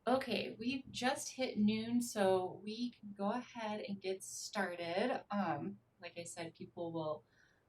Okay, we've just hit noon, so we can go ahead and get started. Like I said, people will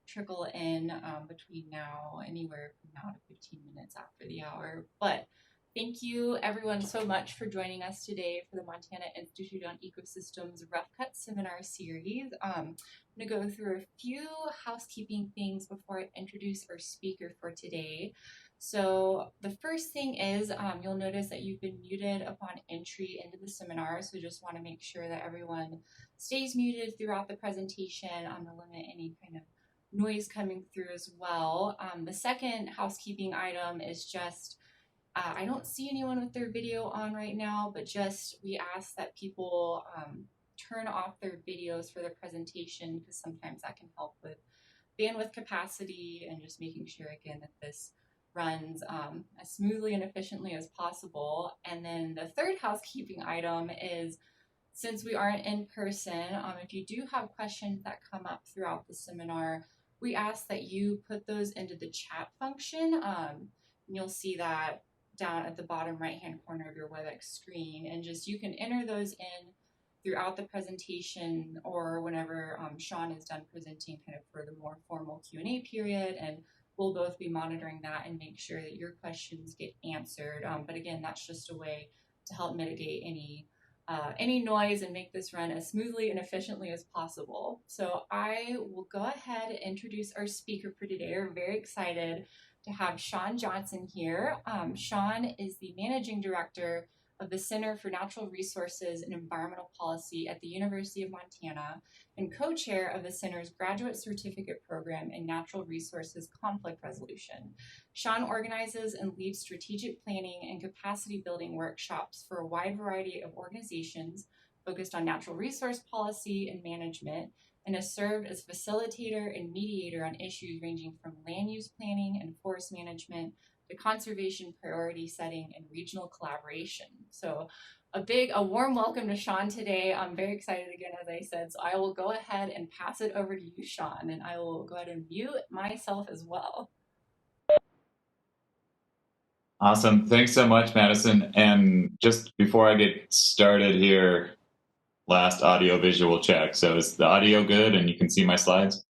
trickle in between now, anywhere from now to 15 minutes after the hour. But thank you, everyone, so much for joining us today for the Montana Institute on Ecosystems Rough Cut Seminar Series. I'm going to go through a few housekeeping things before I introduce our speaker for today. So the first thing is you'll notice that you've been muted upon entry into the seminar. So just want to make sure that everyone stays muted throughout the presentation to limit any kind of noise coming through as well. The second housekeeping item is just I don't see anyone with their video on right now, but just we ask that people turn off their videos for the presentation because sometimes that can help with bandwidth capacity and just making sure again that this runs as smoothly and efficiently as possible. And then the third housekeeping item is, since we aren't in person, if you do have questions that come up throughout the seminar, we ask that you put those into the chat function. You'll see that down at the bottom right-hand corner of your WebEx screen, and just you can enter those in throughout the presentation or whenever Shawn is done presenting kind of for the more formal Q&A period, and we'll both be monitoring that and make sure that your questions get answered. But again, that's just a way to help mitigate any noise and make this run as smoothly and efficiently as possible. So I will go ahead and introduce our speaker for today. We're very excited to have Shawn Johnson here. Shawn is the Managing Director of the Center for Natural Resources and Environmental Policy at the University of Montana and co-chair of the center's graduate certificate program in natural resources conflict resolution. Shawn organizes and leads strategic planning and capacity building workshops for a wide variety of organizations focused on natural resource policy and management, and has served as facilitator and mediator on issues ranging from land use planning and forest management to conservation priority setting and regional collaboration. So a warm welcome to Shawn today. I'm very excited again, as I said, so I will go ahead and pass it over to you, Shawn, and I will go ahead and mute myself as well. Awesome. Thanks so much, Madison. And just before I get started here, last audio visual check. So is the audio good and you can see my slides?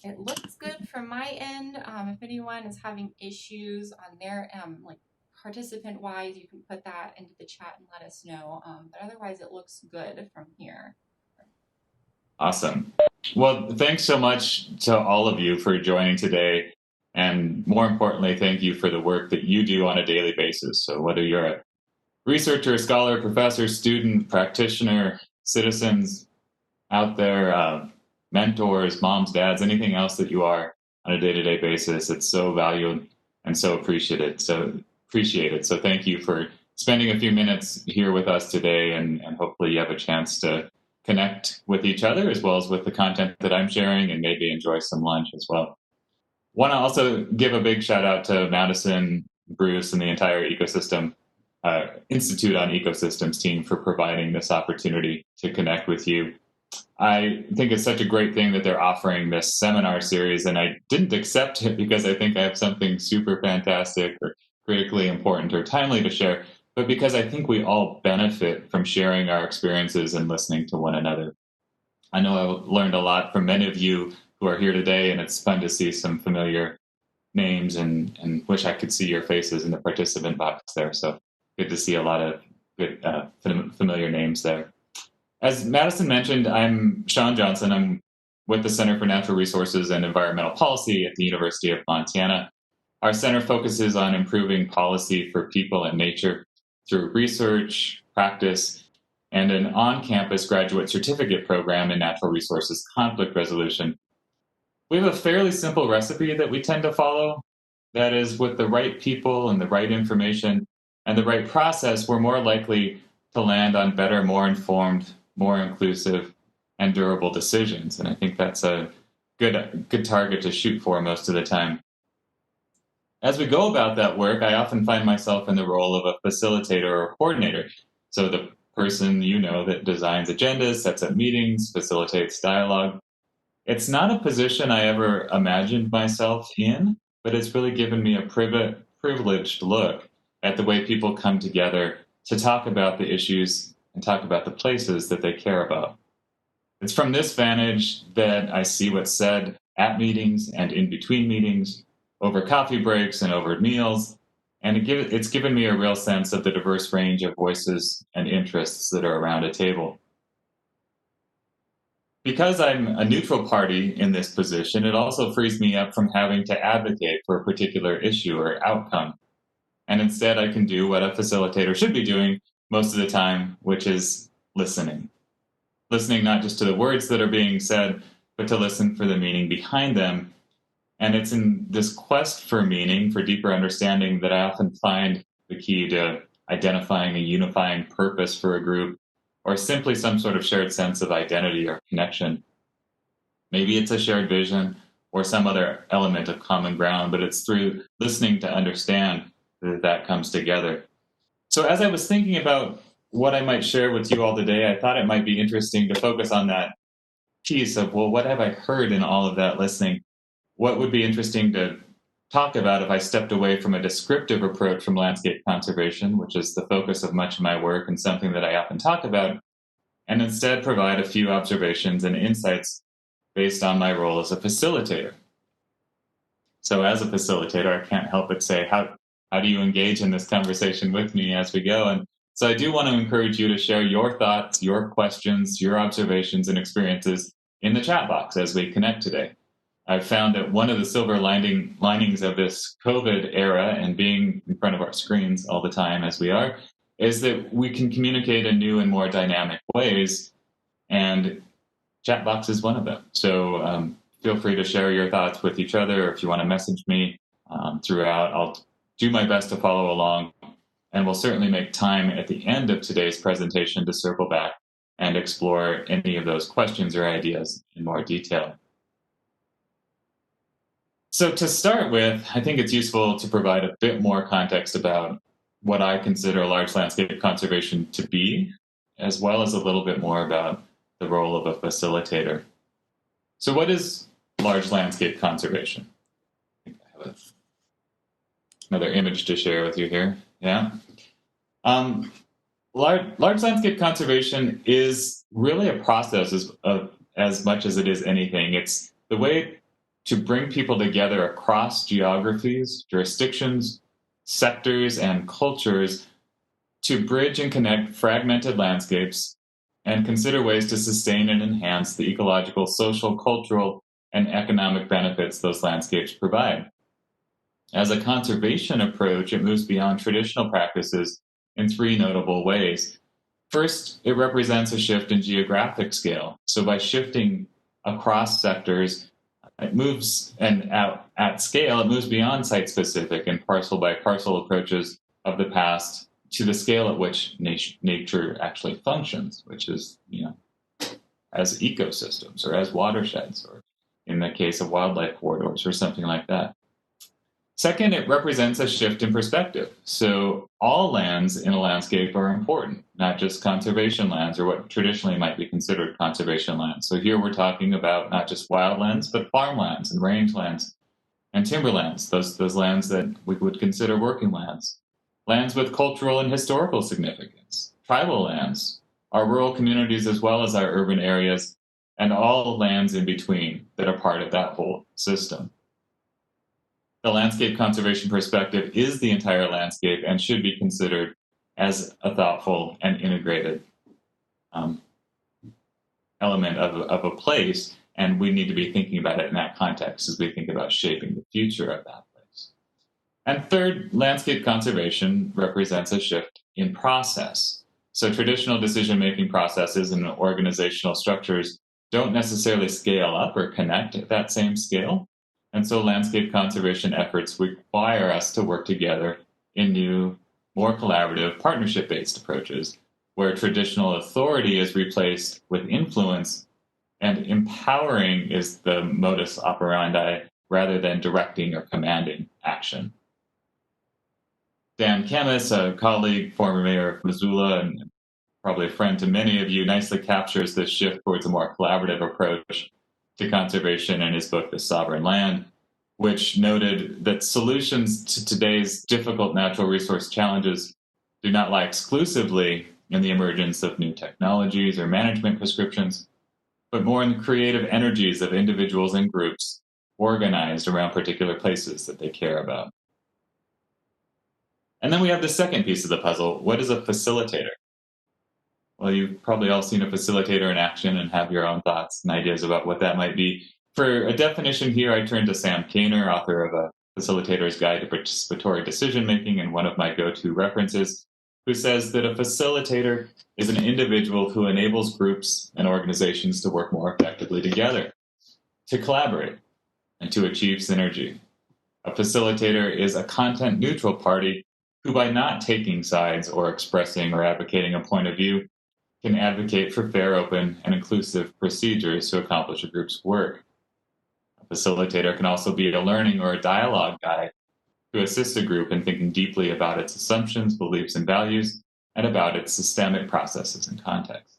It looks good from my end. If anyone is having issues on their like participant wise, you can put that into the chat and let us know. But otherwise it looks good from here. Awesome. Well, thanks so much to all of you for joining today. And more importantly, thank you for the work that you do on a daily basis. So whether you're a researcher, scholar, professor, student, practitioner, citizens out there, mentors, moms, dads, anything else that you are on a day-to-day basis, it's so valued and so appreciated. So thank you for spending a few minutes here with us today, and hopefully you have a chance to connect with each other as well as with the content that I'm sharing, and maybe enjoy some lunch as well. Want to also give a big shout out to Madison, Bruce, and the entire ecosystem Institute on Ecosystems team for providing this opportunity to connect with you. I think it's such a great thing that they're offering this seminar series, and I didn't accept it because I think I have something super fantastic or critically important or timely to share, but because I think we all benefit from sharing our experiences and listening to one another. I know I learned a lot from many of you who are here today, and it's fun to see some familiar names and wish I could see your faces in the participant box there. So good to see a lot of good familiar names there. As Madison mentioned, I'm Shawn Johnson. I'm with the Center for Natural Resources and Environmental Policy at the University of Montana. Our center focuses on improving policy for people and nature through research, practice, and an on-campus graduate certificate program in natural resources conflict resolution. We have a fairly simple recipe that we tend to follow. That is, with the right people and the right information and the right process, we're more likely to land on better, more informed, more inclusive, and durable decisions. And I think that's a good target to shoot for most of the time. As we go about that work, I often find myself in the role of a facilitator or coordinator. So the person that designs agendas, sets up meetings, facilitates dialogue. It's not a position I ever imagined myself in, but it's really given me a privileged look at the way people come together to talk about the issues and talk about the places that they care about. It's from this vantage that I see what's said at meetings and in between meetings, over coffee breaks and over meals, and it's given me a real sense of the diverse range of voices and interests that are around a table. Because I'm a neutral party in this position, it also frees me up from having to advocate for a particular issue or outcome. And instead, I can do what a facilitator should be doing most of the time, which is listening. Listening not just to the words that are being said, but to listen for the meaning behind them. And it's in this quest for meaning, for deeper understanding, that I often find the key to identifying a unifying purpose for a group, or simply some sort of shared sense of identity or connection. Maybe it's a shared vision or some other element of common ground, but it's through listening to understand that that comes together. So, as I was thinking about what I might share with you all today, I thought it might be interesting to focus on that piece of, well, what have I heard in all of that listening? What would be interesting to talk about if I stepped away from a descriptive approach from landscape conservation, which is the focus of much of my work and something that I often talk about, and instead provide a few observations and insights based on my role as a facilitator. So, as a facilitator, I can't help but say, how do you engage in this conversation with me as we go? And so, I do want to encourage you to share your thoughts, your questions, your observations, and experiences in the chat box as we connect today. I've found that one of the silver linings of this COVID era and being in front of our screens all the time as we are is that we can communicate in new and more dynamic ways. And chat box is one of them. So feel free to share your thoughts with each other, or if you want to message me throughout, I'll do my best to follow along. And we'll certainly make time at the end of today's presentation to circle back and explore any of those questions or ideas in more detail. So to start with, I think it's useful to provide a bit more context about what I consider large landscape conservation to be, as well as a little bit more about the role of a facilitator. So what is large landscape conservation? I think I have another image to share with you here. Yeah. Large landscape conservation is really a process as much as it is anything. It's the way to bring people together across geographies, jurisdictions, sectors, and cultures to bridge and connect fragmented landscapes and consider ways to sustain and enhance the ecological, social, cultural, and economic benefits those landscapes provide. As a conservation approach, it moves beyond traditional practices in three notable ways. First, it represents a shift in geographic scale. So by shifting across sectors, it moves, and at scale, it moves beyond site-specific and parcel-by-parcel approaches of the past to the scale at which nature actually functions, which is, as ecosystems or as watersheds, or in the case of wildlife corridors or something like that. Second, it represents a shift in perspective. So all lands in a landscape are important, not just conservation lands or what traditionally might be considered conservation lands. So here we're talking about not just wildlands, but farmlands and rangelands and timberlands, those lands that we would consider working lands. Lands with cultural and historical significance, tribal lands, our rural communities as well as our urban areas, and all lands in between that are part of that whole system. The landscape conservation perspective is the entire landscape and should be considered as a thoughtful and integrated element of a place, and we need to be thinking about it in that context as we think about shaping the future of that place. And third, landscape conservation represents a shift in process. So traditional decision-making processes and organizational structures don't necessarily scale up or connect at that same scale. And so landscape conservation efforts require us to work together in new, more collaborative, partnership-based approaches, where traditional authority is replaced with influence and empowering is the modus operandi rather than directing or commanding action. Dan Camus, a colleague, former mayor of Missoula, and probably a friend to many of you, nicely captures this shift towards a more collaborative approach to conservation in his book, The Sovereign Land. which noted that solutions to today's difficult natural resource challenges do not lie exclusively in the emergence of new technologies or management prescriptions, but more in the creative energies of individuals and groups organized around particular places that they care about. And then we have the second piece of the puzzle. What is a facilitator? Well, you've probably all seen a facilitator in action and have your own thoughts and ideas about what that might be. For a definition here, I turn to Sam Kaner, author of A Facilitator's Guide to Participatory Decision Making, and one of my go to references, who says that a facilitator is an individual who enables groups and organizations to work more effectively together, to collaborate, and to achieve synergy. A facilitator is a content neutral party who, by not taking sides or expressing or advocating a point of view, can advocate for fair, open, and inclusive procedures to accomplish a group's work. A facilitator can also be a learning or a dialogue guide to assist a group in thinking deeply about its assumptions, beliefs, and values, and about its systemic processes and context.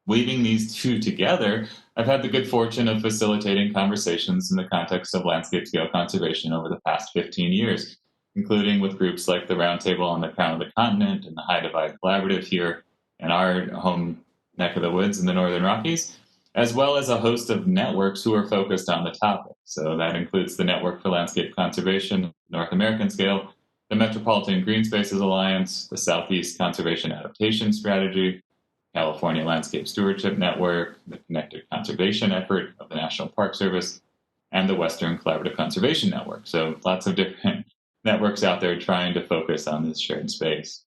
Weaving these two together, I've had the good fortune of facilitating conversations in the context of landscape scale conservation over the past 15 years, including with groups like the Roundtable on the Crown of the Continent and the High Divide Collaborative here in our home neck of the woods in the Northern Rockies, as well as a host of networks who are focused on the topic. So that includes the Network for Landscape Conservation, North American Scale, the Metropolitan Green Spaces Alliance, the Southeast Conservation Adaptation Strategy, California Landscape Stewardship Network, the Connected Conservation Effort of the National Park Service, and the Western Collaborative Conservation Network. So lots of different networks out there trying to focus on this shared space.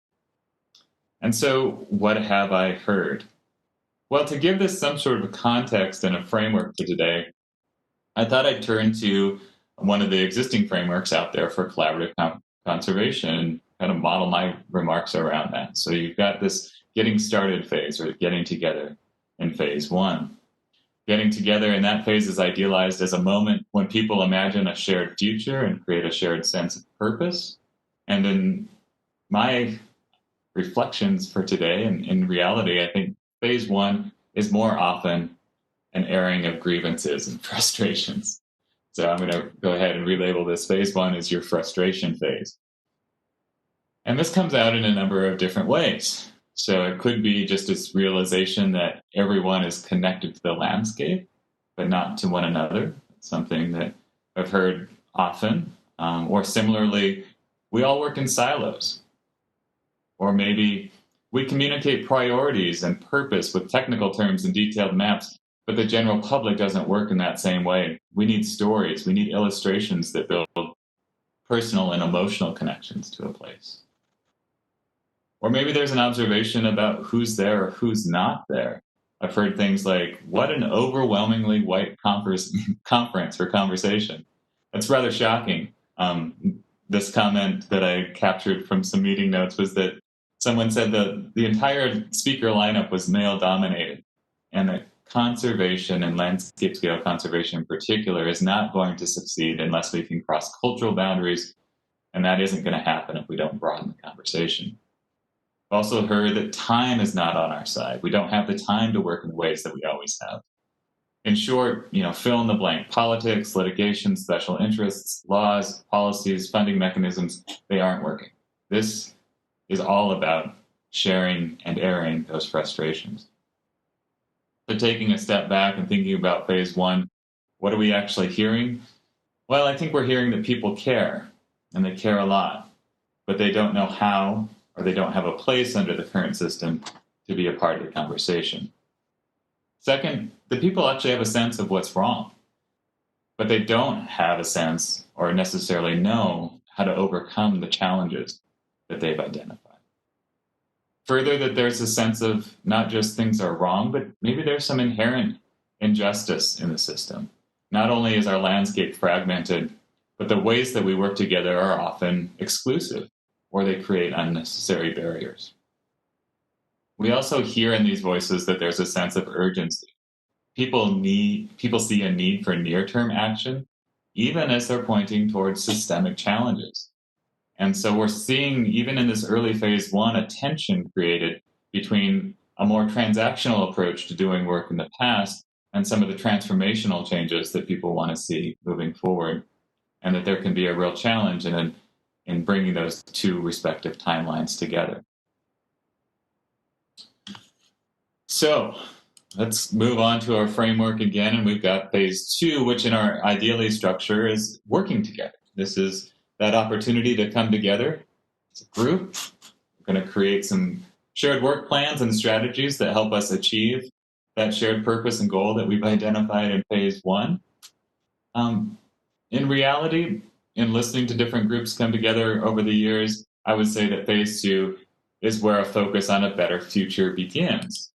And so what have I heard? Well, to give this some sort of context and a framework for today, I thought I'd turn to one of the existing frameworks out there for collaborative conservation and kind of model my remarks around that. So you've got this getting started phase, or getting together in phase one. Getting together in that phase is idealized as a moment when people imagine a shared future and create a shared sense of purpose. And in my reflections for today, and in reality, I think phase one is more often an airing of grievances and frustrations. So I'm going to go ahead and relabel this phase one as your frustration phase. And this comes out in a number of different ways. So it could be just this realization that everyone is connected to the landscape, but not to one another. It's something that I've heard often. Or similarly, we all work in silos. Or maybe we communicate priorities and purpose with technical terms and detailed maps, but the general public doesn't work in that same way. We need stories, we need illustrations that build personal and emotional connections to a place. Or maybe there's an observation about who's there or who's not there. I've heard things like, what an overwhelmingly white conference or conversation. That's rather shocking. This comment that I captured from some meeting notes was that someone said that the entire speaker lineup was male dominated, and that conservation and landscape scale conservation in particular is not going to succeed unless we can cross cultural boundaries, and that isn't going to happen if we don't broaden the conversation. I've also heard that time is not on our side. We don't have the time to work in the ways that we always have. In short, fill in the blank. Politics, litigation, special interests, laws, policies, funding mechanisms, they aren't working. This is all about sharing and airing those frustrations. So taking a step back and thinking about phase one, what are we actually hearing? Well, I think we're hearing that people care, and they care a lot, but they don't know how, or they don't have a place under the current system to be a part of the conversation. Second, the people actually have a sense of what's wrong, but they don't have a sense or necessarily know how to overcome the challenges that they've identified. Further, that there's a sense of not just things are wrong, but maybe there's some inherent injustice in the system. Not only is our landscape fragmented, but the ways that we work together are often exclusive, or they create unnecessary barriers. We also hear in these voices that there's a sense of urgency. People see a need for near-term action, even as they're pointing towards systemic challenges. And so we're seeing, even in this early phase one, a tension created between a more transactional approach to doing work in the past and some of the transformational changes that people want to see moving forward, and that there can be a real challenge in bringing those two respective timelines together. So let's move on to our framework again, and we've got phase 2, which in our ideally structure is working together. This is that opportunity to come together as a group. We're going to create some shared work plans and strategies that help us achieve that shared purpose and goal that we've identified in phase 1. In reality, in listening to different groups come together over the years, I would say that phase 2 is where a focus on a better future begins.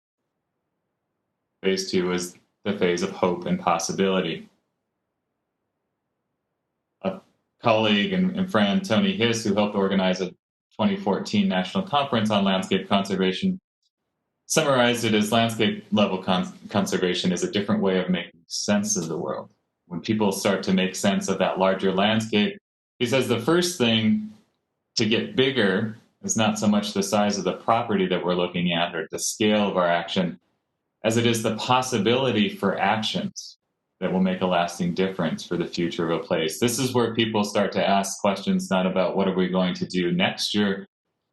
Phase 2 is the phase of hope and possibility. A colleague and friend, Tony Hiss, who helped organize a 2014 National Conference on Landscape Conservation, summarized it as landscape level conservation is a different way of making sense of the world. When people start to make sense of that larger landscape, he says the first thing to get bigger is not so much the size of the property that we're looking at or the scale of our action, as it is the possibility for actions that will make a lasting difference for the future of a place. This is where people start to ask questions not about what are we going to do next year,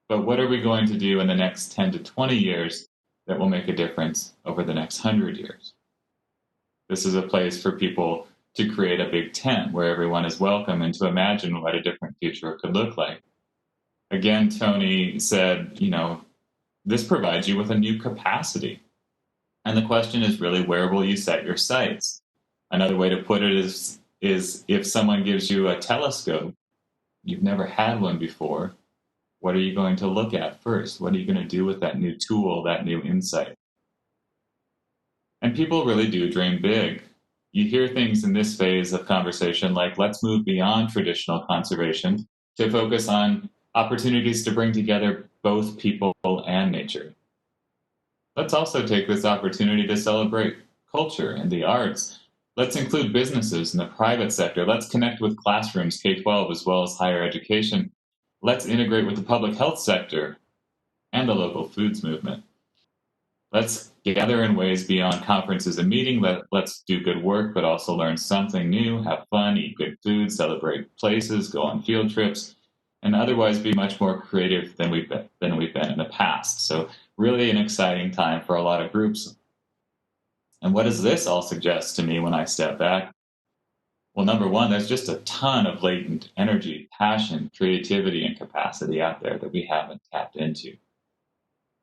but what are we going to do in the next 10 to 20 years that will make a difference over the next 100 years. This is a place for people to create a big tent where everyone is welcome and to imagine what a different future could look like. Again, Tony said, this provides you with a new capacity. And the question is really, where will you set your sights? Another way to put it is if someone gives you a telescope, you've never had one before, what are you going to look at first? What are you going to do with that new tool, that new insight? And people really do dream big. You hear things in this phase of conversation like, let's move beyond traditional conservation to focus on opportunities to bring together both people and nature. Let's also take this opportunity to celebrate culture and the arts. Let's include businesses in the private sector. Let's connect with classrooms, K-12, as well as higher education. Let's integrate with the public health sector and the local foods movement. Let's gather in ways beyond conferences and meetings. Let's do good work, but also learn something new, have fun, eat good food, celebrate places, go on field trips, and otherwise be much more creative than we've been in the past. So really an exciting time for a lot of groups. And what does this all suggest to me when I step back? Well, number one, there's just a ton of latent energy, passion, creativity, and capacity out there that we haven't tapped into.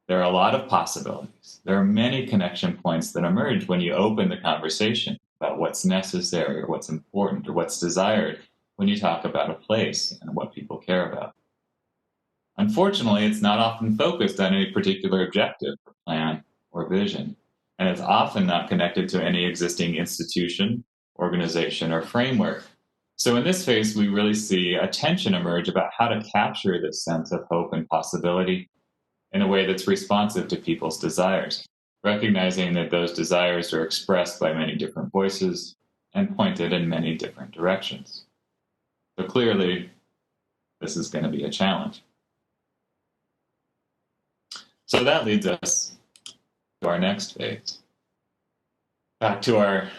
There are a lot of possibilities. There are many connection points that emerge when you open the conversation about what's necessary or what's important or what's desired when you talk about a place and what people care about. Unfortunately, it's not often focused on any particular objective, plan, or vision, and it's often not connected to any existing institution, organization, or framework. So in this phase, we really see a tension emerge about how to capture this sense of hope and possibility in a way that's responsive to people's desires, recognizing that those desires are expressed by many different voices and pointed in many different directions. So clearly, this is going to be a challenge. So that leads us to our next phase. Back to our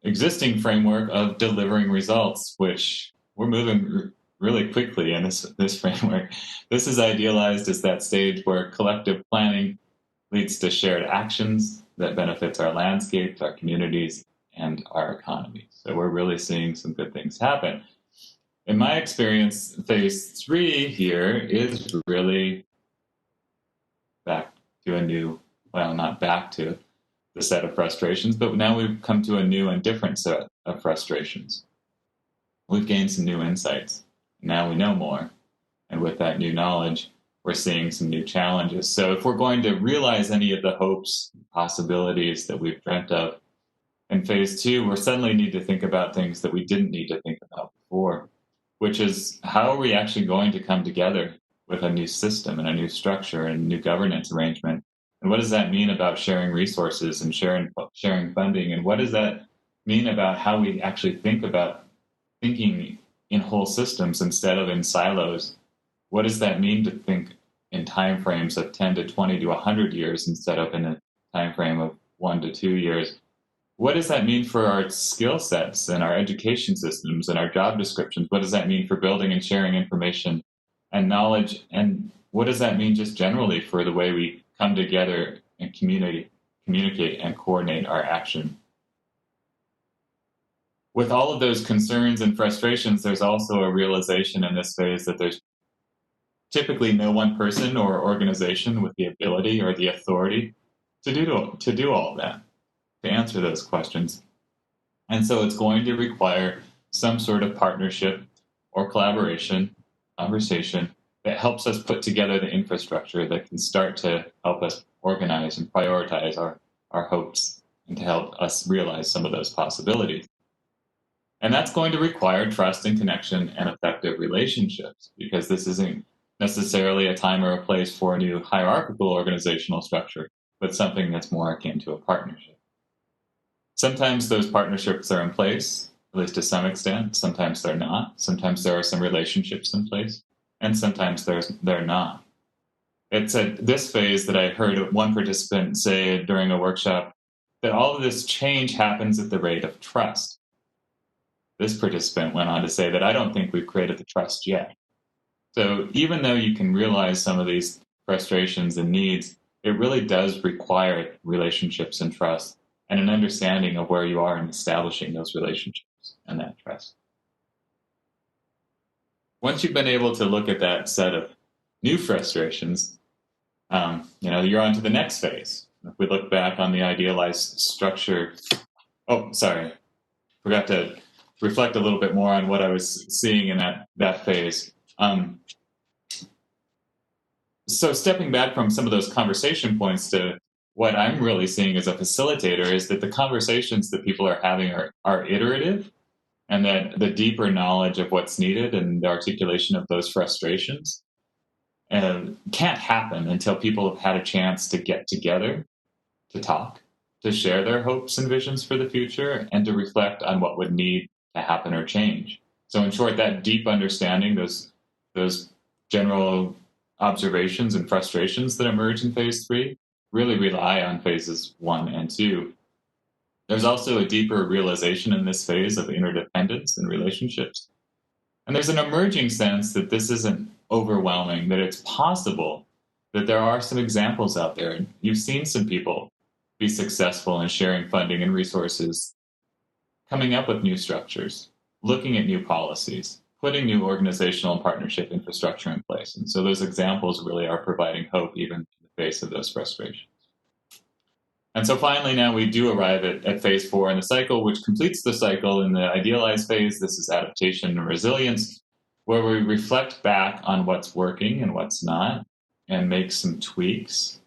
existing framework of delivering results, which we're moving really quickly in this framework. This is idealized as that stage where collective planning leads to shared actions that benefits our landscapes, our communities, and our economy. So we're really seeing some good things happen. In my experience, phase 3 here is really back to a new, well, not back to the set of frustrations, but now we've come to a new and different set of frustrations. We've gained some new insights. Now we know more. And with that new knowledge, we're seeing some new challenges. So if we're going to realize any of the hopes, possibilities that we've dreamt of in phase 2, we suddenly need to think about things that we didn't need to think about before, which is how are we actually going to come together with a new system and a new structure and a new governance arrangement? And what does that mean about sharing resources and sharing funding? And what does that mean about how we actually think about thinking in whole systems instead of in silos? What does that mean to think in timeframes of 10 to 20 to 100 years instead of in a time frame of 1 to 2 years? what does that mean for our skill sets and our education systems and our job descriptions? What does that mean for building and sharing information and knowledge? And what does that mean just generally for the way we come together and communicate and coordinate our action? With all of those concerns and frustrations, there's also a realization in this phase that there's typically no one person or organization with the ability or the authority to do all of that, to answer those questions. And so it's going to require some sort of partnership or collaboration, conversation that helps us put together the infrastructure that can start to help us organize and prioritize our hopes and to help us realize some of those possibilities. And that's going to require trust and connection and effective relationships, because this isn't necessarily a time or a place for a new hierarchical organizational structure, but something that's more akin to a partnership. Sometimes those partnerships are in place, at least to some extent. Sometimes they're not. Sometimes there are some relationships in place, and sometimes they're not. It's at this phase that I heard one participant say during a workshop that all of this change happens at the rate of trust. This participant went on to say that I don't think we've created the trust yet. So even though you can realize some of these frustrations and needs, it really does require relationships and trust and an understanding of where you are in establishing those relationships and that trust. Once you've been able to look at that set of new frustrations, you're on to the next phase. If we look back on the idealized structure, forgot to reflect a little bit more on what I was seeing in that phase. So stepping back from some of those conversation points to what I'm really seeing as a facilitator is that the conversations that people are having are iterative, and that the deeper knowledge of what's needed and the articulation of those frustrations can't happen until people have had a chance to get together, to talk, to share their hopes and visions for the future, and to reflect on what would need to happen or change. So in short, that deep understanding, those general observations and frustrations that emerge in phase 3 really rely on phases 1 and 2. There's also a deeper realization in this phase of interdependence and relationships. And there's an emerging sense that this isn't overwhelming, that it's possible, that there are some examples out there. And you've seen some people be successful in sharing funding and resources, coming up with new structures, looking at new policies, putting new organizational and partnership infrastructure in place. And so those examples really are providing hope even in the face of those frustrations. And so finally, now we do arrive at phase 4 in the cycle, which completes the cycle in the idealized phase. This is adaptation and resilience, where we reflect back on what's working and what's not, and make some tweaks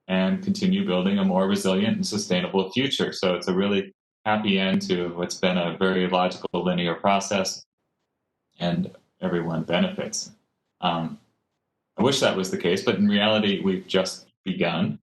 and continue building a more resilient and sustainable future. So it's a really happy end to what's been a very logical, linear process, and everyone benefits. I wish that was the case, but in reality, we've just begun.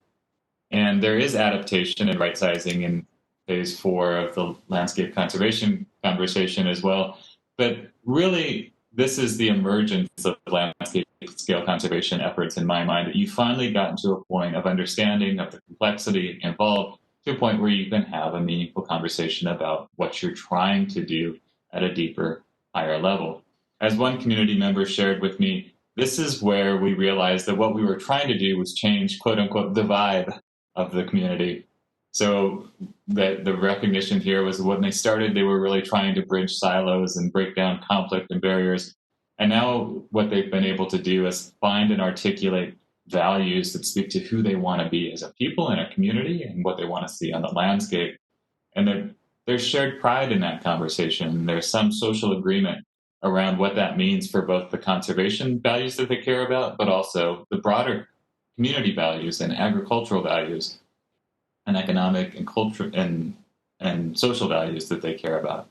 And there is adaptation and right sizing in phase 4 of the landscape conservation conversation as well. But really, this is the emergence of landscape scale conservation efforts in my mind, that you've finally gotten to a point of understanding of the complexity involved, to a point where you can have a meaningful conversation about what you're trying to do at a deeper, higher level. As one community member shared with me, this is where we realized that what we were trying to do was change, quote unquote, the vibe of the community. So that the recognition here was when they started, they were really trying to bridge silos and break down conflict and barriers. And now what they've been able to do is find and articulate values that speak to who they want to be as a people in a community and what they want to see on the landscape. And there's shared pride in that conversation. There's some social agreement around what that means for both the conservation values that they care about, but also the broader community values and agricultural values and economic and cultural and social values that they care about.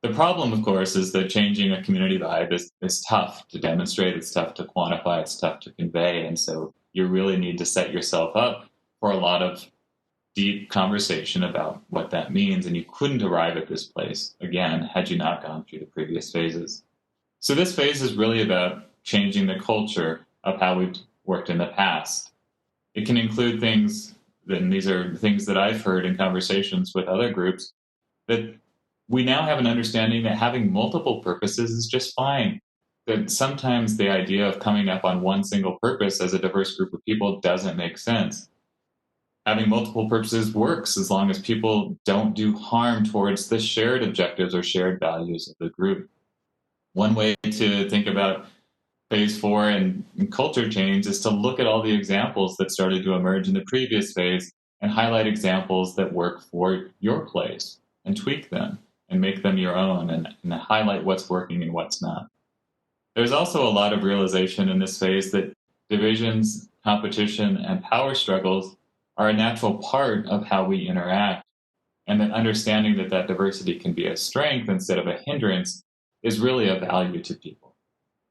The problem, of course, is that changing a community vibe is tough to demonstrate, it's tough to quantify, it's tough to convey. And so you really need to set yourself up for a lot of deep conversation about what that means. And you couldn't arrive at this place, again, had you not gone through the previous phases. So this phase is really about changing the culture of how we've worked in the past. It can include things and these are things that I've heard in conversations with other groups, that we now have an understanding that having multiple purposes is just fine. That sometimes the idea of coming up on one single purpose as a diverse group of people doesn't make sense. Having multiple purposes works as long as people don't do harm towards the shared objectives or shared values of the group. One way to think about phase four and culture change is to look at all the examples that started to emerge in the previous phase and highlight examples that work for your place and tweak them and make them your own and highlight what's working and what's not. There's also a lot of realization in this phase that divisions, competition, and power struggles are a natural part of how we interact, and that understanding that that diversity can be a strength instead of a hindrance is really a value to people.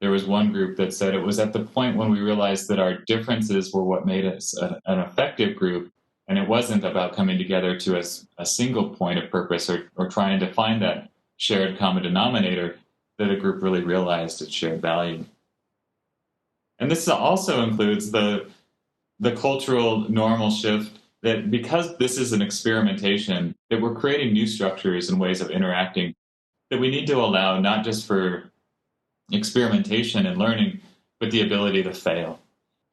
There was one group that said it was at the point when we realized that our differences were what made us an effective group, and it wasn't about coming together to a single point of purpose or trying to find that shared common denominator, that a group really realized its shared value. And this also includes the cultural normal shift that because this is an experimentation, that we're creating new structures and ways of interacting that we need to allow not just for experimentation and learning, but the ability to fail.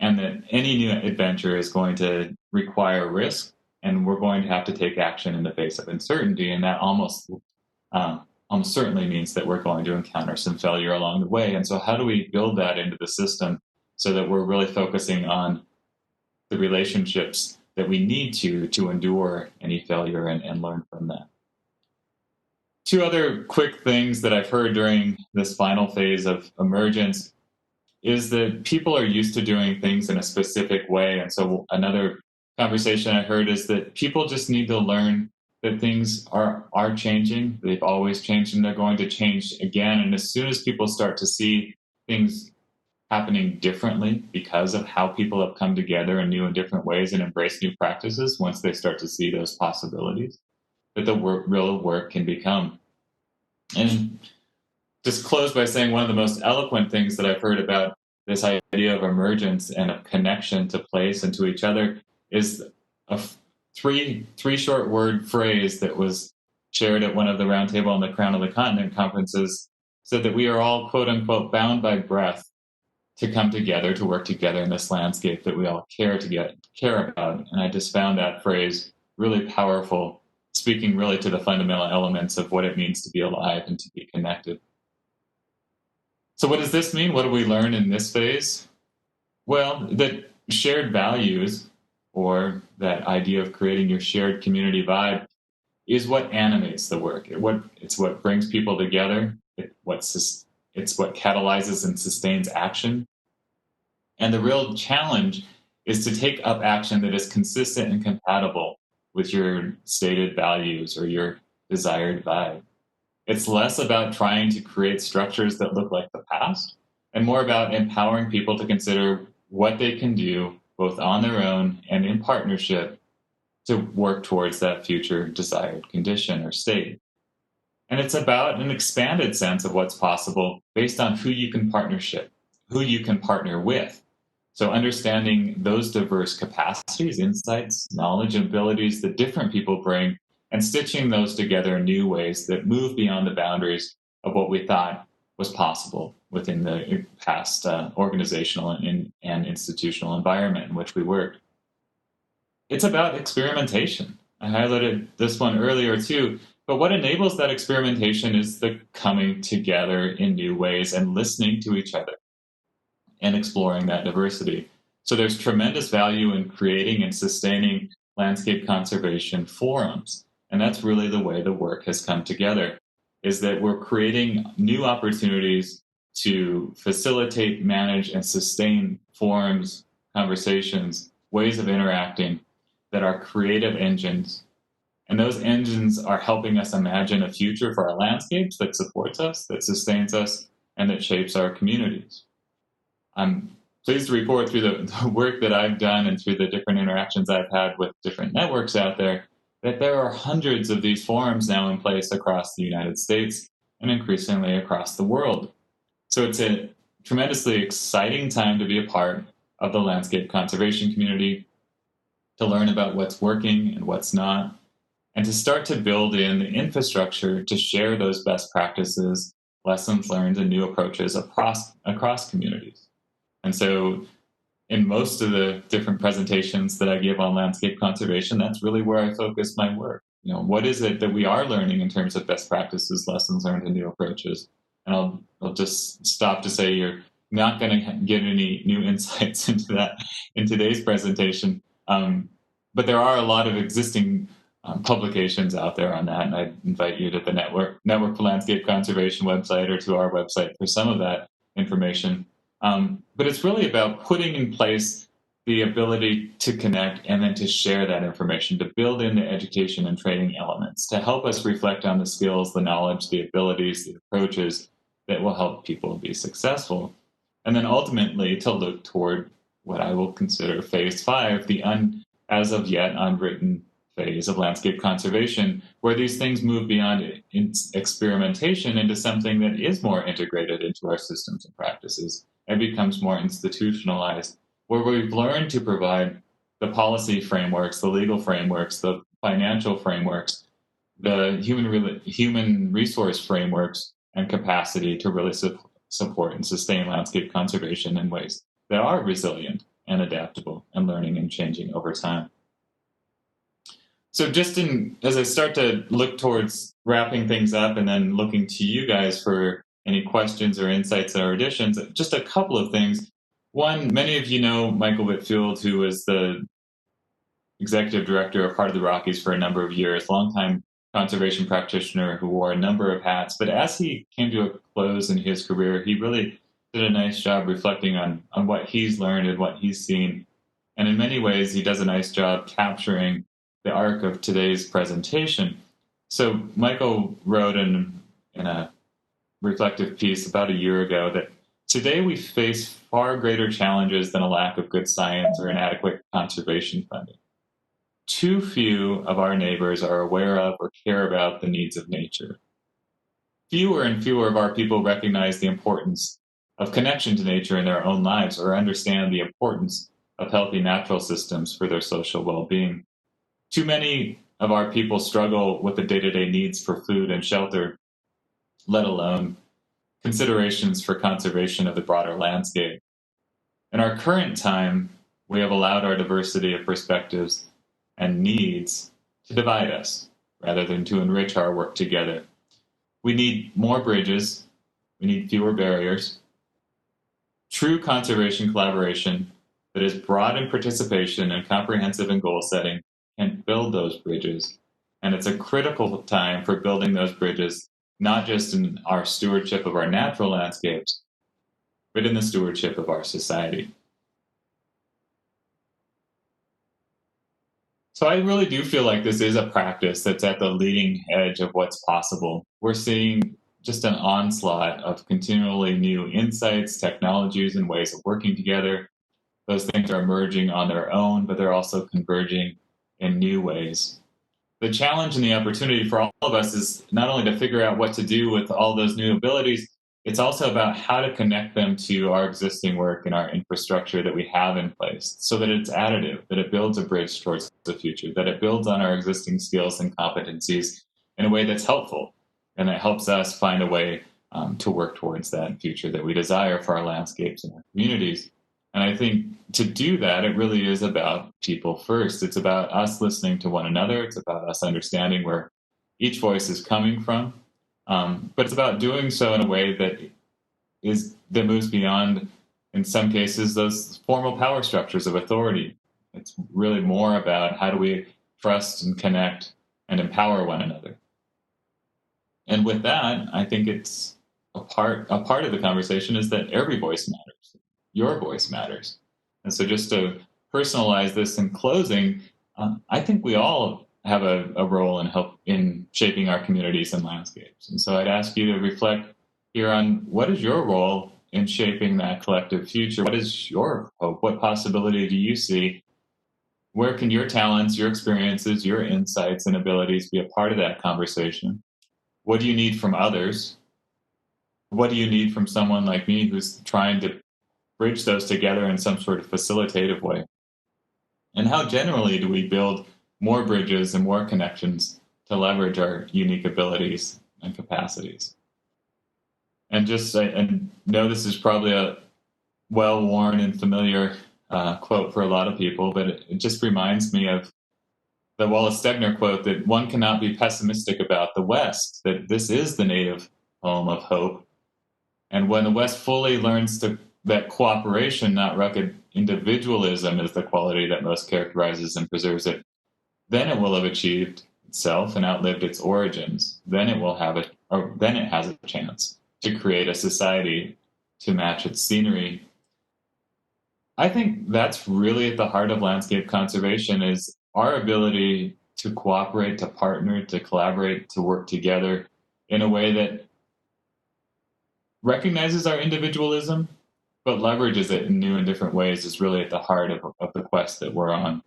And that any new adventure is going to require risk, and we're going to have to take action in the face of uncertainty. And that almost certainly means that we're going to encounter some failure along the way. And so, how do we build that into the system so that we're really focusing on the relationships that we need to endure any failure and learn from that? Two other quick things that I've heard during this final phase of emergence is that people are used to doing things in a specific way. And so another conversation I heard is that people just need to learn that things are changing. They've always changed and they're going to change again. And as soon as people start to see things happening differently because of how people have come together in new and different ways and embrace new practices, once they start to see those possibilities, that the real work can become. And just close by saying one of the most eloquent things that I've heard about this idea of emergence and of connection to place and to each other is a three short word phrase that was shared at one of the Roundtable on the Crown of the Continent conferences, said that we are all, quote unquote, bound by breath to come together, to work together in this landscape that we all care about. And I just found that phrase really powerful, speaking really to the fundamental elements of what it means to be alive and to be connected. So what does this mean? What do we learn in this phase? Well, that shared values, or that idea of creating your shared community vibe, is what animates the work. It's what brings people together. It's what catalyzes and sustains action. And the real challenge is to take up action that is consistent and compatible with your stated values or your desired vibe. It's less about trying to create structures that look like the past and more about empowering people to consider what they can do, both on their own and in partnership, to work towards that future desired condition or state. And it's about an expanded sense of what's possible based on who you can partner with. So understanding those diverse capacities, insights, knowledge, and abilities that different people bring, and stitching those together in new ways that move beyond the boundaries of what we thought was possible within the past organizational and institutional environment in which we worked. It's about experimentation. I highlighted this one earlier too, but what enables that experimentation is the coming together in new ways and listening to each other and exploring that diversity. So there's tremendous value in creating and sustaining landscape conservation forums. And that's really the way the work has come together, is that we're creating new opportunities to facilitate, manage, and sustain forums, conversations, ways of interacting that are creative engines. And those engines are helping us imagine a future for our landscapes that supports us, that sustains us, and that shapes our communities. I'm pleased to report through the work that I've done and through the different interactions I've had with different networks out there, that there are hundreds of these forums now in place across the United States and increasingly across the world. So it's a tremendously exciting time to be a part of the landscape conservation community, to learn about what's working and what's not, and to start to build in the infrastructure to share those best practices, lessons learned, and new approaches across communities. And so, in most of the different presentations that I give on landscape conservation, that's really where I focus my work. What is it that we are learning in terms of best practices, lessons learned, and new approaches? And I'll just stop to say you're not going to get any new insights into that in today's presentation. But there are a lot of existing publications out there on that, and I invite you to the Network for Landscape Conservation website or to our website for some of that information. But it's really about putting in place the ability to connect and then to share that information, to build in the education and training elements, to help us reflect on the skills, the knowledge, the abilities, the approaches that will help people be successful. And then ultimately to look toward what I will consider phase 5, the as of yet unwritten phase of landscape conservation, where these things move beyond experimentation into something that is more integrated into our systems and practices and becomes more institutionalized, where we've learned to provide the policy frameworks, the legal frameworks, the financial frameworks, the human resource frameworks and capacity to really support and sustain landscape conservation in ways that are resilient and adaptable and learning and changing over time. So as I start to look towards wrapping things up and then looking to you guys for any questions or insights or additions, just a couple of things. One, many of you know Michael Whitfield, who was the executive director of Heart of the Rockies for a number of years, longtime conservation practitioner who wore a number of hats. But as he came to a close in his career, he really did a nice job reflecting on what he's learned and what he's seen. And in many ways, he does a nice job capturing the arc of today's presentation. So Michael wrote in a reflective piece about a year ago that today we face far greater challenges than a lack of good science or inadequate conservation funding. Too few of our neighbors are aware of or care about the needs of nature. Fewer and fewer of our people recognize the importance of connection to nature in their own lives or understand the importance of healthy natural systems for their social well-being. Too many of our people struggle with the day-to-day needs for food and shelter, let alone considerations for conservation of the broader landscape. In our current time, we have allowed our diversity of perspectives and needs to divide us rather than to enrich our work together. We need more bridges. We need fewer barriers. True conservation collaboration that is broad in participation and comprehensive in goal setting can build those bridges. And it's a critical time for building those bridges, not just in our stewardship of our natural landscapes, but in the stewardship of our society. So I really do feel like this is a practice that's at the leading edge of what's possible. We're seeing just an onslaught of continually new insights, technologies, and ways of working together. Those things are emerging on their own, but they're also converging in new ways. The challenge and the opportunity for all of us is not only to figure out what to do with all those new abilities, it's also about how to connect them to our existing work and our infrastructure that we have in place so that it's additive, that it builds a bridge towards the future, that it builds on our existing skills and competencies in a way that's helpful and that helps us find a way to work towards that future that we desire for our landscapes and our communities. And I think to do that, it really is about people first. It's about us listening to one another. It's about us understanding where each voice is coming from. But it's about doing so in a way that moves beyond, in some cases, those formal power structures of authority. It's really more about how do we trust and connect and empower one another. And with that, I think it's a part of the conversation is that every voice matters. Your voice matters. And so just to personalize this in closing, I think we all have a role in shaping our communities and landscapes. And so I'd ask you to reflect here on what is your role in shaping that collective future? What is your hope? What possibility do you see? Where can your talents, your experiences, your insights and abilities be a part of that conversation? What do you need from others? What do you need from someone like me who's trying to bridge those together in some sort of facilitative way? And how generally do we build more bridges and more connections to leverage our unique abilities and capacities? And just and know this is probably a well-worn and familiar quote for a lot of people, but it just reminds me of the Wallace Stegner quote that one cannot be pessimistic about the West, that this is the native home of hope. And when the West fully learns that cooperation, not rugged individualism, is the quality that most characterizes and preserves it, then it will have achieved itself and outlived its origins. Then it will have it, or then it has a chance to create a society to match its scenery. I think that's really at the heart of landscape conservation is our ability to cooperate, to partner, to collaborate, to work together in a way that recognizes our individualism, but leverages it in new and different ways is really at the heart of the quest that we're on.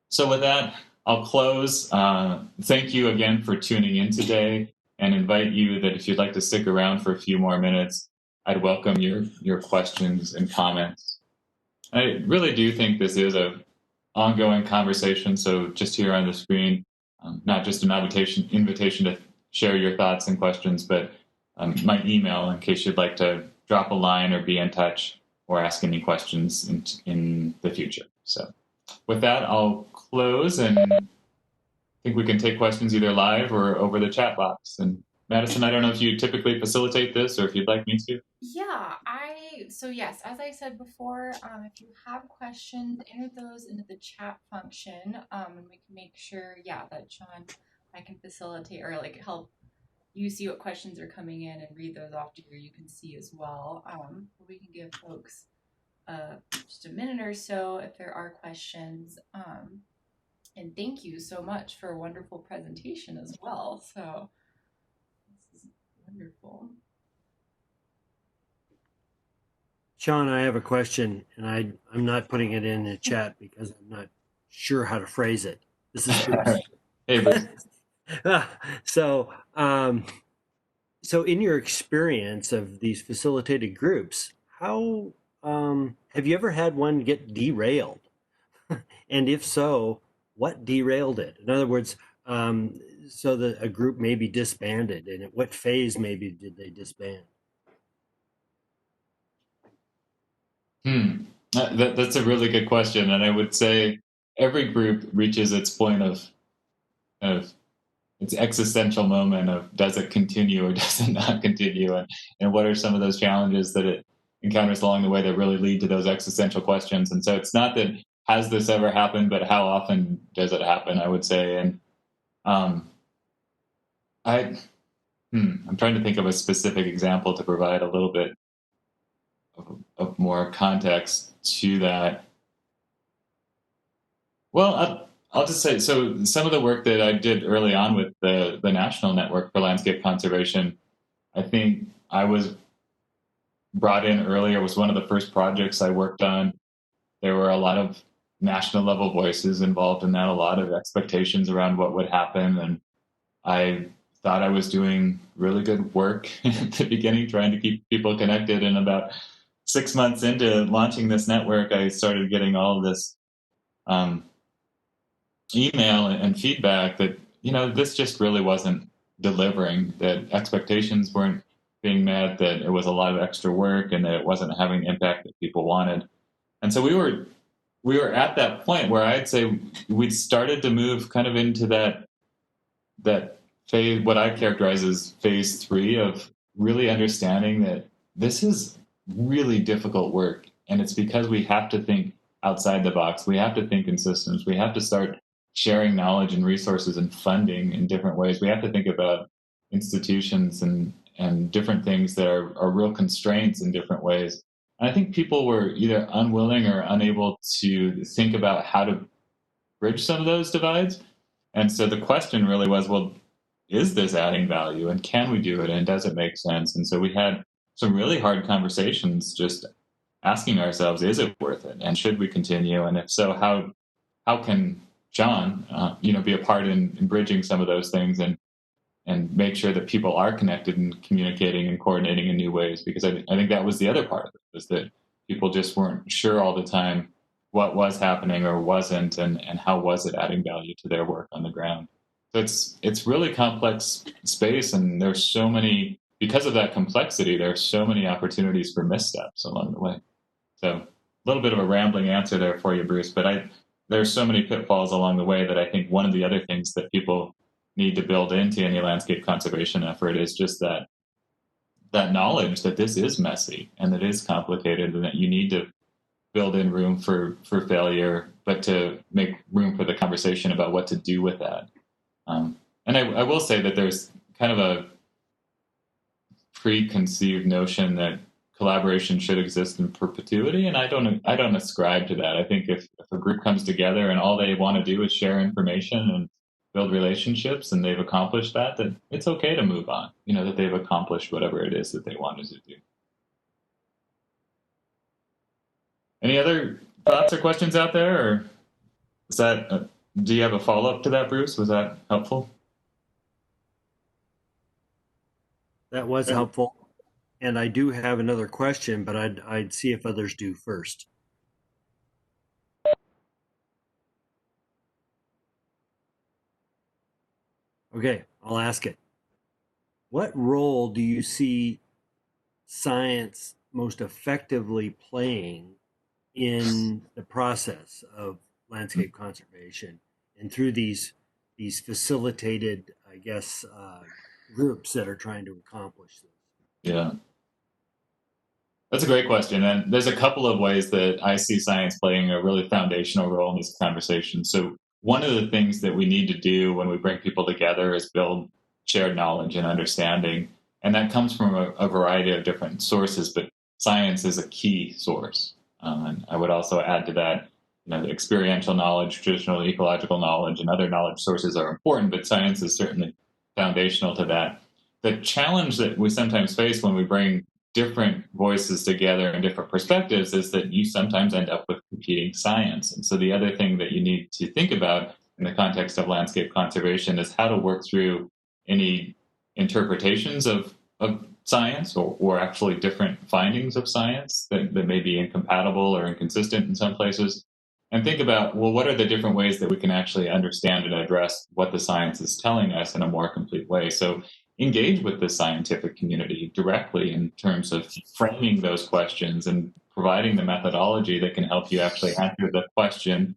So with that, I'll close. Thank you again for tuning in today and invite you that if you'd like to stick around for a few more minutes, I'd welcome your questions and comments. I really do think this is a ongoing conversation. So just here on the screen, not just an invitation to share your thoughts and questions, but my email in case you'd like to drop a line or be in touch or ask any questions in the future. So with that, I'll close and I think we can take questions either live or over the chat box. And Madison, I don't know if you typically facilitate this or if you'd like me to. Yeah, so yes, as I said before, if you have questions, enter those into the chat function, and we can make sure, yeah, that Shawn, I can facilitate or like help you see what questions are coming in and read those off to you can see as well. We can give folks just a minute or so if there are questions. And thank you so much for a wonderful presentation as well. So this is wonderful. Shawn, I have a question, and I'm not putting it in the chat because I'm not sure how to phrase it. This is Bruce. Hey, Bruce. So, so in your experience of these facilitated groups, how have you ever had one get derailed? And if so, what derailed it? In other words, so that a group may be disbanded, and at what phase maybe did they disband? That's a really good question, and I would say every group reaches its point of its existential moment of does it continue or does it not continue, and what are some of those challenges that it encounters along the way that really lead to those existential questions. And so it's not that has this ever happened, but how often does it happen? I would say, and um, I I'm trying to think of a specific example to provide a little bit of more context to that. Well, I'll just say so. Some of the work that I did early on with the National Network for Landscape Conservation, I think I was brought in earlier. It was one of the first projects I worked on. There were a lot of national level voices involved in that, a lot of expectations around what would happen, and I thought I was doing really good work at the beginning, trying to keep people connected. And about 6 months into launching this network, I started getting all of this um, email and feedback that this just really wasn't delivering, that expectations weren't being met, that it was a lot of extra work, and that it wasn't having the impact that people wanted. And so we were at that point where I'd say we'd started to move kind of into that phase, what I characterize as phase 3 of really understanding that this is really difficult work, and it's because we have to think outside the box. We have to think in systems. We have to start sharing knowledge and resources and funding in different ways. We have to think about institutions and different things that are real constraints in different ways. And I think people were either unwilling or unable to think about how to bridge some of those divides. And so the question really was, well, is this adding value, and can we do it, and does it make sense? And so we had some really hard conversations just asking ourselves, is it worth it, and should we continue, and if so, how can Shawn be a part in bridging some of those things and make sure that people are connected and communicating and coordinating in new ways, because I think that was the other part of it, was that people just weren't sure all the time what was happening or wasn't, and how was it adding value to their work on the ground. So it's really complex space, and there's so many, because of that complexity, there are so many opportunities for missteps along the way. So a little bit of a rambling answer there for you, Bruce, but there's so many pitfalls along the way that I think one of the other things that people need to build into any landscape conservation effort is just that knowledge that this is messy and that it is complicated, and that you need to build in room for failure, but to make room for the conversation about what to do with that. And I will say that there's kind of a preconceived notion that collaboration should exist in perpetuity, and I don't ascribe to that. I think if a group comes together and all they want to do is share information and build relationships, and they've accomplished that, then it's okay to move on. You know, that they've accomplished whatever it is that they wanted to do. Any other thoughts or questions out there, or is that? Do you have a follow up to that, Bruce? Was that helpful? That was helpful. And I do have another question, but I'd see if others do first. Okay, I'll ask it. What role do you see science most effectively playing in the process of landscape conservation and through these facilitated, I guess, groups that are trying to accomplish this? Yeah. That's a great question. And there's a couple of ways that I see science playing a really foundational role in this conversation. So, one of the things that we need to do when we bring people together is build shared knowledge and understanding. And that comes from a variety of different sources, but science is a key source. And I would also add to that, you know, the experiential knowledge, traditional ecological knowledge, and other knowledge sources are important, but science is certainly foundational to that. The challenge that we sometimes face when we bring different voices together and different perspectives is that you sometimes end up with competing science. And so the other thing that you need to think about in the context of landscape conservation is how to work through any interpretations of science, or actually different findings of science that may be incompatible or inconsistent in some places. And think about, well, what are the different ways that we can actually understand and address what the science is telling us in a more complete way? So engage with the scientific community directly in terms of framing those questions and providing the methodology that can help you actually answer the question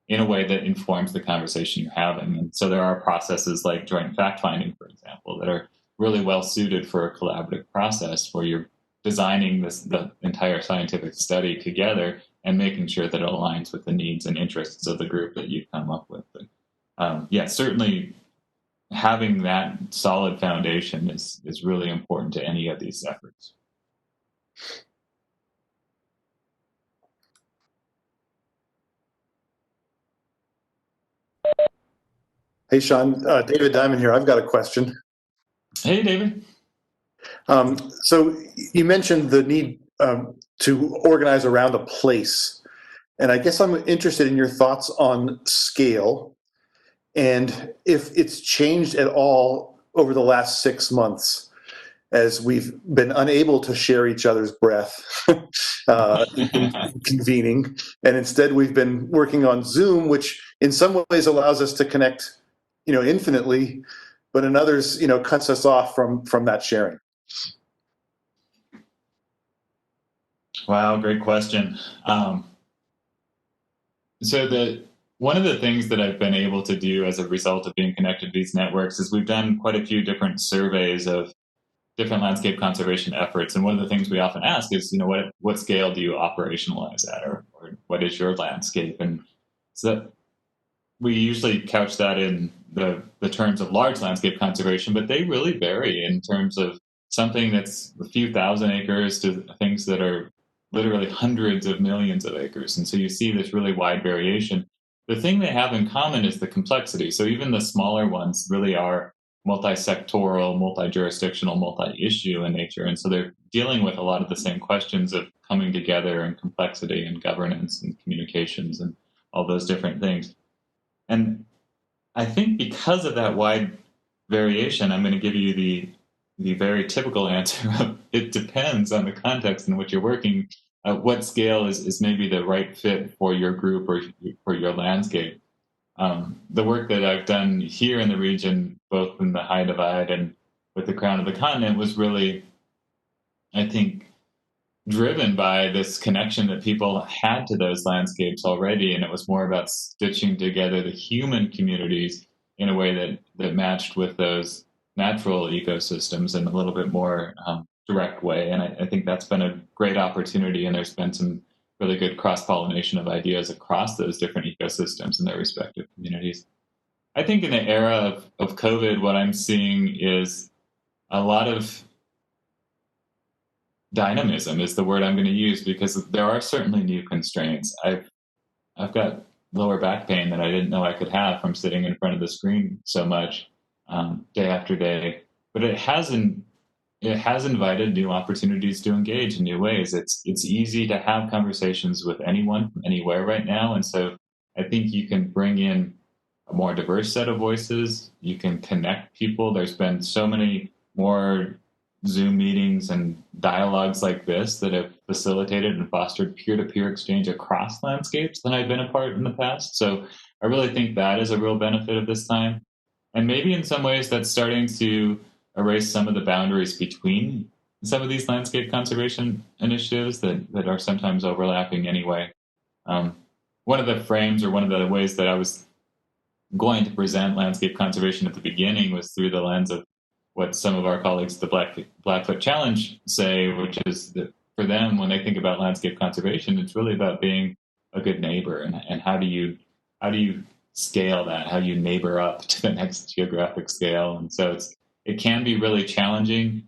in a way that informs the conversation you're having. And so there are processes like joint fact finding, for example, that are really well suited for a collaborative process where you're designing the entire scientific study together and making sure that it aligns with the needs and interests of the group that you've come up with. But, yeah, certainly having that solid foundation is really important to any of these efforts. Hey, Shawn, David Diamond here. I've got a question. Hey, David. So you mentioned the need to organize around a place. And I guess I'm interested in your thoughts on scale and if it's changed at all over the last 6 months as we've been unable to share each other's breath in convening. And instead we've been working on Zoom, which in some ways allows us to connect, infinitely, but in others, cuts us off from that sharing. Wow, great question. So one of the things that I've been able to do as a result of being connected to these networks is we've done quite a few different surveys of different landscape conservation efforts. And one of the things we often ask is, what scale do you operationalize at, or what is your landscape? And so we usually couch that in the terms of large landscape conservation, but they really vary in terms of something that's a few thousand acres to things that are literally hundreds of millions of acres. And so you see this really wide variation. The thing they have in common is the complexity. So even the smaller ones really are multi-sectoral, multi-jurisdictional, multi-issue in nature. And so they're dealing with a lot of the same questions of coming together and complexity and governance and communications and all those different things. And I think because of that wide variation, I'm going to give you the very typical answer of it depends on the context in which you're working, what scale is maybe the right fit for your group or for your landscape. The work that I've done here in the region, both in the High Divide and with the Crown of the Continent, was really, I think, driven by this connection that people had to those landscapes already. And it was more about stitching together the human communities in a way that matched with those natural ecosystems in a little bit more direct way. And I think that's been a great opportunity. And there's been some really good cross pollination of ideas across those different ecosystems in their respective communities. I think in the era of COVID, what I'm seeing is a lot of dynamism is the word I'm going to use, because there are certainly new constraints. I've got lower back pain that I didn't know I could have from sitting in front of the screen so much day after day. But it has invited new opportunities to engage in new ways. It's easy to have conversations with anyone from anywhere right now, and so I think you can bring in a more diverse set of voices. You can connect people. There's been so many more Zoom meetings and dialogues like this that have facilitated and fostered peer-to-peer exchange across landscapes than I've been a part in the past. So I really think that is a real benefit of this time. And maybe in some ways that's starting to erase some of the boundaries between some of these landscape conservation initiatives that are sometimes overlapping anyway. One of the frames, or one of the ways that I was going to present landscape conservation at the beginning, was through the lens of what some of our colleagues at the Blackfoot Challenge say, which is that for them, when they think about landscape conservation, it's really about being a good neighbor, and how do you scale that? How do you neighbor up to the next geographic scale? And so it can be really challenging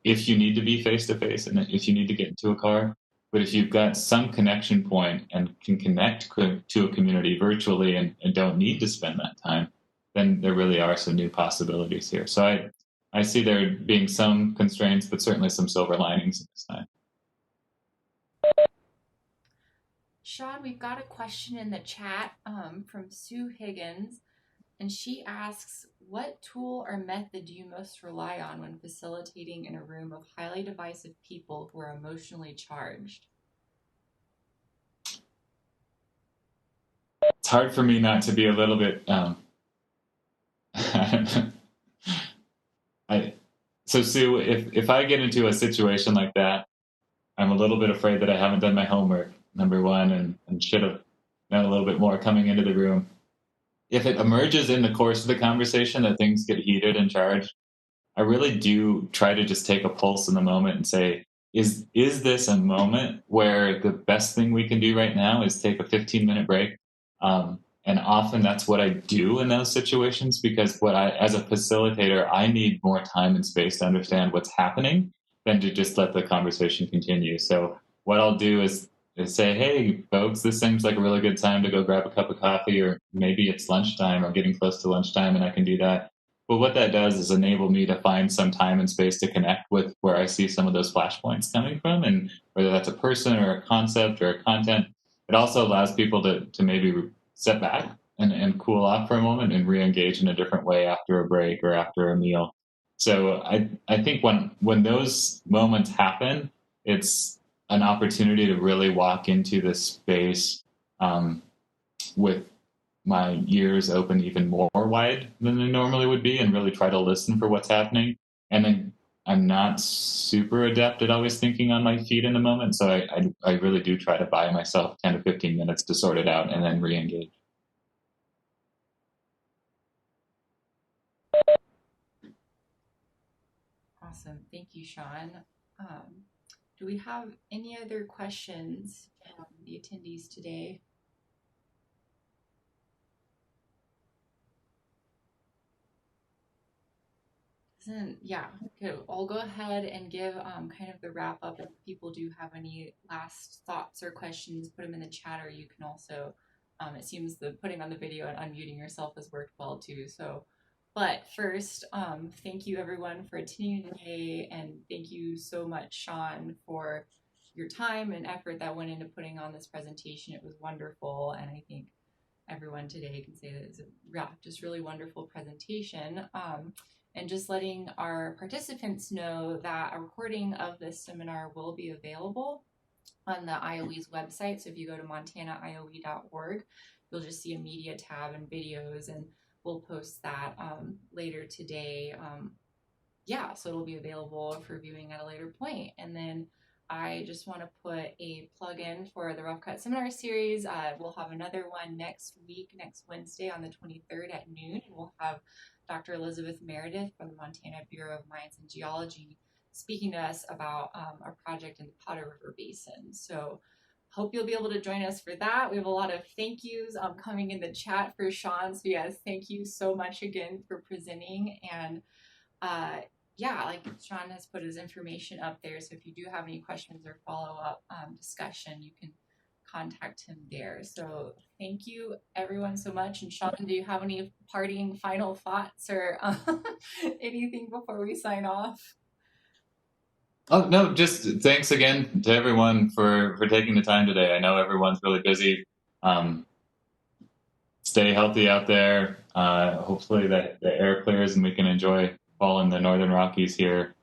if you need to be face to face and if you need to get into a car. But if you've got some connection point and can connect to a community virtually and don't need to spend that time, then there really are some new possibilities here. So I see there being some constraints, but certainly some silver linings at this time. Shawn, we've got a question in the chat from Sue Higgins, and she asks, what tool or method do you most rely on when facilitating in a room of highly divisive people who are emotionally charged? It's hard for me not to be a little bit so Sue, if I get into a situation like that, I'm a little bit afraid that I haven't done my homework, number one, and should have done a little bit more coming into the room. If it emerges in the course of the conversation that things get heated and charged, I really do try to just take a pulse in the moment and say, is this a moment where the best thing we can do right now is take a 15-minute break? And often that's what I do in those situations, because as a facilitator, I need more time and space to understand what's happening than to just let the conversation continue. So what I'll do is say, hey, folks, this seems like a really good time to go grab a cup of coffee, or maybe it's lunchtime or getting close to lunchtime and I can do that. But what that does is enable me to find some time and space to connect with where I see some of those flashpoints coming from, and whether that's a person or a concept or a content. It also allows people to maybe step back and cool off for a moment and re-engage in a different way after a break or after a meal. So I think when those moments happen, it's an opportunity to really walk into this space with my ears open even more wide than they normally would be, and really try to listen for what's happening. And then I'm not super adept at always thinking on my feet in the moment, so I really do try to buy myself 10 to 15 minutes to sort it out and then re-engage. Awesome. Thank you, Shawn. Do we have any other questions from the attendees today? Yeah, okay, I'll go ahead and give kind of the wrap up. If people do have any last thoughts or questions, put them in the chat, or you can also, it seems the putting on the video and unmuting yourself has worked well too. So, but first, thank you everyone for attending today, and thank you so much, Shawn, for your time and effort that went into putting on this presentation. It was wonderful, and I think everyone today can say that it's a just really wonderful presentation. And just letting our participants know that a recording of this seminar will be available on the IOE's website. So if you go to montanaioe.org, you'll just see a media tab and videos, and we'll post that later today. Yeah, so it'll be available for viewing at a later point. And then I just want to put a plug in for the Rough Cut Seminar Series. We'll have another one next week, next Wednesday on the 23rd at noon. And we'll have Dr. Elizabeth Meredith from the Montana Bureau of Mines and Geology speaking to us about our project in the Powder River Basin. So hope you'll be able to join us for that. We have a lot of thank yous coming in the chat for Shawn. So yes, thank you so much again for presenting. And yeah, like Shawn has put his information up there. So if you do have any questions or follow-up discussion, you can contact him there. So thank you everyone so much. And Shawn, do you have any parting final thoughts or anything before we sign off? Oh, no, just thanks again to everyone for taking the time today. I know everyone's really busy. Stay healthy out there. Hopefully the air clears and we can enjoy fall in the Northern Rockies here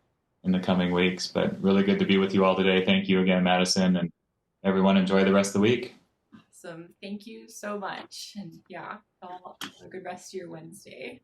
in the coming weeks. But really good to be with you all today. Thank you again, Madison, and everyone enjoy the rest of the week. Awesome. Thank you so much. And yeah, have a good rest of your Wednesday.